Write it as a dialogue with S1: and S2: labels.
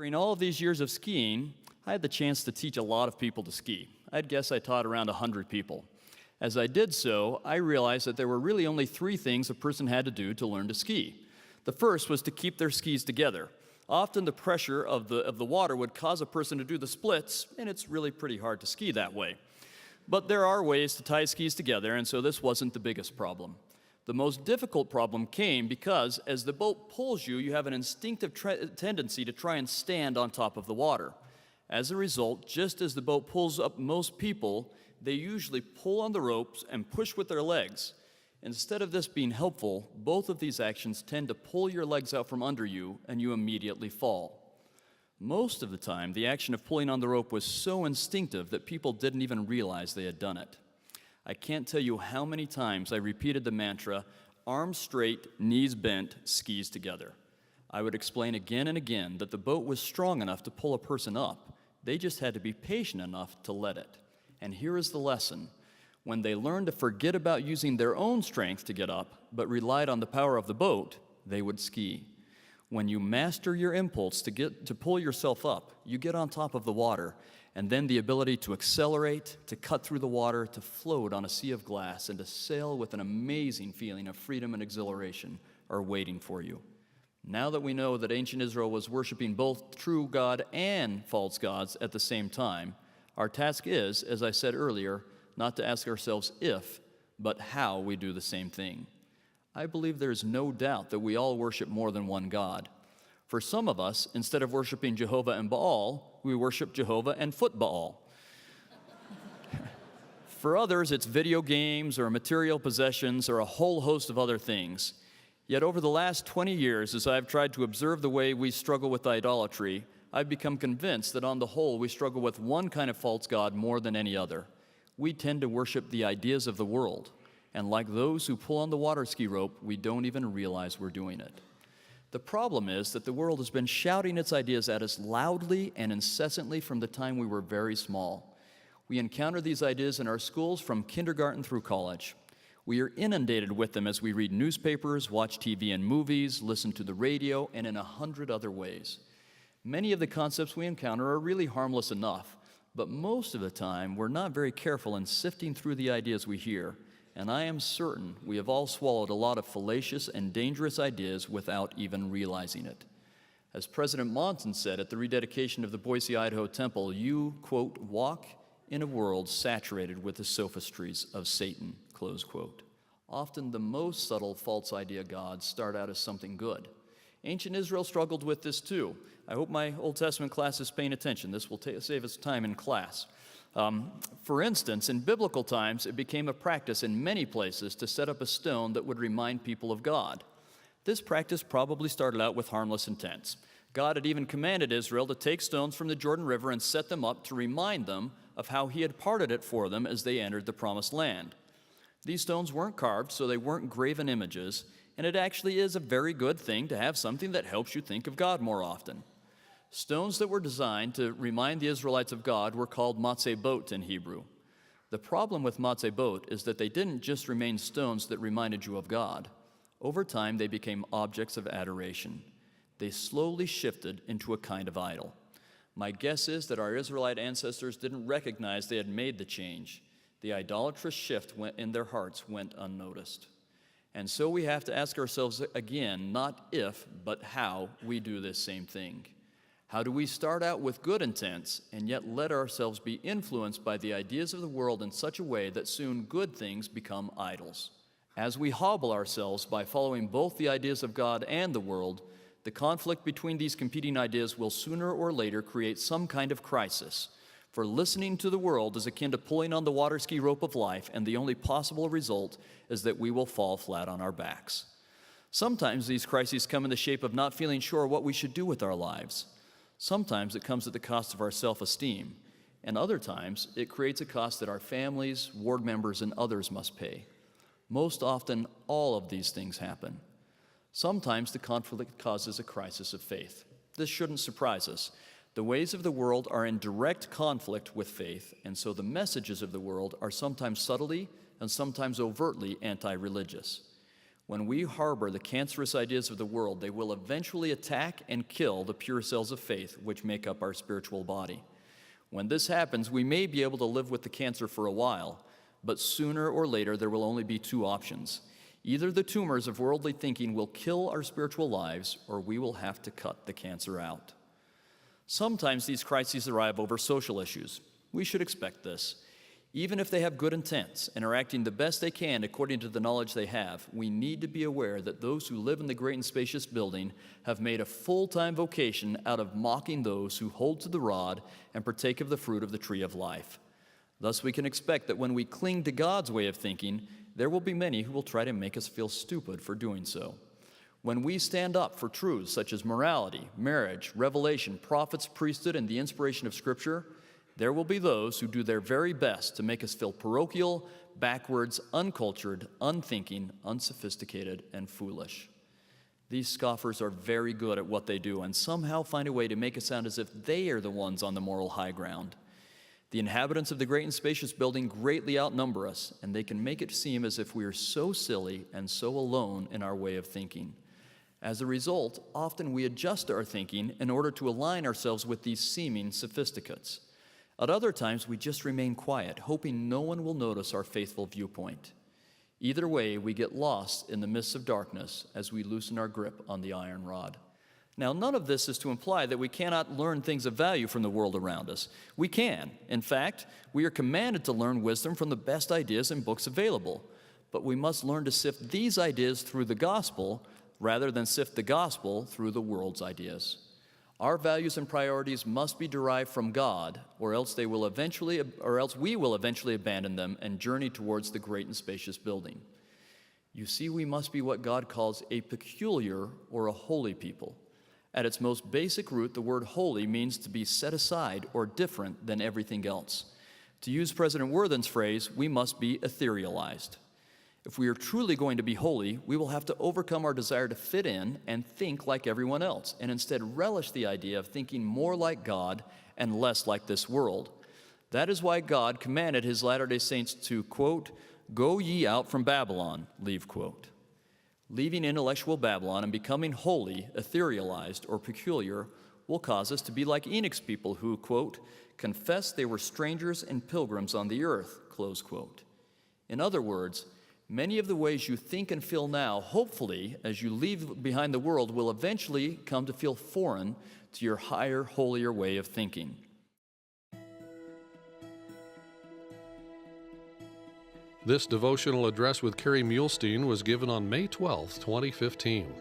S1: During all of these years of skiing, I had the chance to teach a lot of people to ski. I'd guess I taught around 100 people. As I did so, I realized that there were really only 3 things a person had to do to learn to ski. The first was to keep their skis together. Often the pressure of the water would cause a person to do the splits, and it's really pretty hard to ski that way. But there are ways to tie skis together, and so this wasn't the biggest problem. The most difficult problem came because as the boat pulls you, you have an instinctive tendency to try and stand on top of the water. As a result, just as the boat pulls up most people, they usually pull on the ropes and push with their legs. Instead of this being helpful, both of these actions tend to pull your legs out from under you and you immediately fall. Most of the time, the action of pulling on the rope was so instinctive that people didn't even realize they had done it. I can't tell you how many times I repeated the mantra, arms straight, knees bent, skis together. I would explain again and again that the boat was strong enough to pull a person up. They just had to be patient enough to let it. And here is the lesson. When they learned to forget about using their own strength to get up, but relied on the power of the boat, they would ski. When you master your impulse to pull yourself up, you get on top of the water, and then the ability to accelerate, to cut through the water, to float on a sea of glass, and to sail with an amazing feeling of freedom and exhilaration are waiting for you. Now that we know that ancient Israel was worshiping both true God and false gods at the same time, our task is, as I said earlier, not to ask ourselves if, but how we do the same thing. I believe there is no doubt that we all worship more than one God. For some of us, instead of worshiping Jehovah and Baal, we worship Jehovah and football. For others, it's video games or material possessions or a whole host of other things. Yet over the last 20 years, as I've tried to observe the way we struggle with idolatry, I've become convinced that on the whole, we struggle with one kind of false god more than any other. We tend to worship the ideas of the world, and like those who pull on the water ski rope, we don't even realize we're doing it. The problem is that the world has been shouting its ideas at us loudly and incessantly from the time we were very small. We encounter these ideas in our schools from kindergarten through college. We are inundated with them as we read newspapers, watch TV and movies, listen to the radio, and in 100 other ways. Many of the concepts we encounter are really harmless enough, but most of the time we're not very careful in sifting through the ideas we hear. And I am certain we have all swallowed a lot of fallacious and dangerous ideas without even realizing it. As President Monson said at the rededication of the Boise, Idaho temple, you, quote, walk in a world saturated with the sophistries of Satan, close quote. Often the most subtle false idea gods start out as something good. Ancient Israel struggled with this too. I hope my Old Testament class is paying attention. This will save us time in class. For instance, in biblical times, it became a practice in many places to set up a stone that would remind people of God. This practice probably started out with harmless intents. God had even commanded Israel to take stones from the Jordan River and set them up to remind them of how he had parted it for them as they entered the promised land. These stones weren't carved, so they weren't graven images, and it actually is a very good thing to have something that helps you think of God more often. Stones that were designed to remind the Israelites of God were called matzebot in Hebrew. The problem with matzebot is that they didn't just remain stones that reminded you of God. Over time, they became objects of adoration. They slowly shifted into a kind of idol. My guess is that our Israelite ancestors didn't recognize they had made the change. The idolatrous shift in their hearts went unnoticed. And so we have to ask ourselves again, not if, but how we do this same thing. How do we start out with good intents and yet let ourselves be influenced by the ideas of the world in such a way that soon good things become idols? As we hobble ourselves by following both the ideas of God and the world, the conflict between these competing ideas will sooner or later create some kind of crisis. For listening to the world is akin to pulling on the water ski rope of life, and the only possible result is that we will fall flat on our backs. Sometimes these crises come in the shape of not feeling sure what we should do with our lives. Sometimes it comes at the cost of our self-esteem, and other times it creates a cost that our families, ward members, and others must pay. Most often, all of these things happen. Sometimes the conflict causes a crisis of faith. This shouldn't surprise us. The ways of the world are in direct conflict with faith, and so the messages of the world are sometimes subtly and sometimes overtly anti-religious. When we harbor the cancerous ideas of the world, they will eventually attack and kill the pure cells of faith which make up our spiritual body. When this happens, we may be able to live with the cancer for a while, but sooner or later there will only be two options. Either the tumors of worldly thinking will kill our spiritual lives, or we will have to cut the cancer out. Sometimes these crises arrive over social issues. We should expect this. Even if they have good intents and are acting the best they can according to the knowledge they have, we need to be aware that those who live in the great and spacious building have made a full-time vocation out of mocking those who hold to the rod and partake of the fruit of the tree of life. Thus, we can expect that when we cling to God's way of thinking, there will be many who will try to make us feel stupid for doing so. When we stand up for truths such as morality, marriage, revelation, prophets, priesthood, and the inspiration of Scripture, there will be those who do their very best to make us feel parochial, backwards, uncultured, unthinking, unsophisticated, and foolish. These scoffers are very good at what they do and somehow find a way to make it sound as if they are the ones on the moral high ground. The inhabitants of the great and spacious building greatly outnumber us, and they can make it seem as if we are so silly and so alone in our way of thinking. As a result, often we adjust our thinking in order to align ourselves with these seeming sophisticates. At other times, we just remain quiet, hoping no one will notice our faithful viewpoint. Either way, we get lost in the mists of darkness as we loosen our grip on the iron rod. Now, none of this is to imply that we cannot learn things of value from the world around us. We can. In fact, we are commanded to learn wisdom from the best ideas and books available. But we must learn to sift these ideas through the gospel rather than sift the gospel through the world's ideas. Our values and priorities must be derived from God, or else we will eventually abandon them and journey towards the great and spacious building. You see, we must be what God calls a peculiar or a holy people. At its most basic root, the word holy means to be set aside or different than everything else. To use President Worthen's phrase, we must be etherealized. If we are truly going to be holy, we will have to overcome our desire to fit in and think like everyone else, and instead relish the idea of thinking more like God and less like this world. That is why God commanded his Latter-day Saints to, quote, "Go ye out from Babylon," leave quote. Leaving intellectual Babylon and becoming holy, etherealized, or peculiar will cause us to be like Enoch's people who, quote, "confessed they were strangers and pilgrims on the earth," close quote. In other words, many of the ways you think and feel now, hopefully, as you leave behind the world, will eventually come to feel foreign to your higher, holier way of thinking.
S2: This devotional address with Kerry Muhlestein was given on May 12, 2015.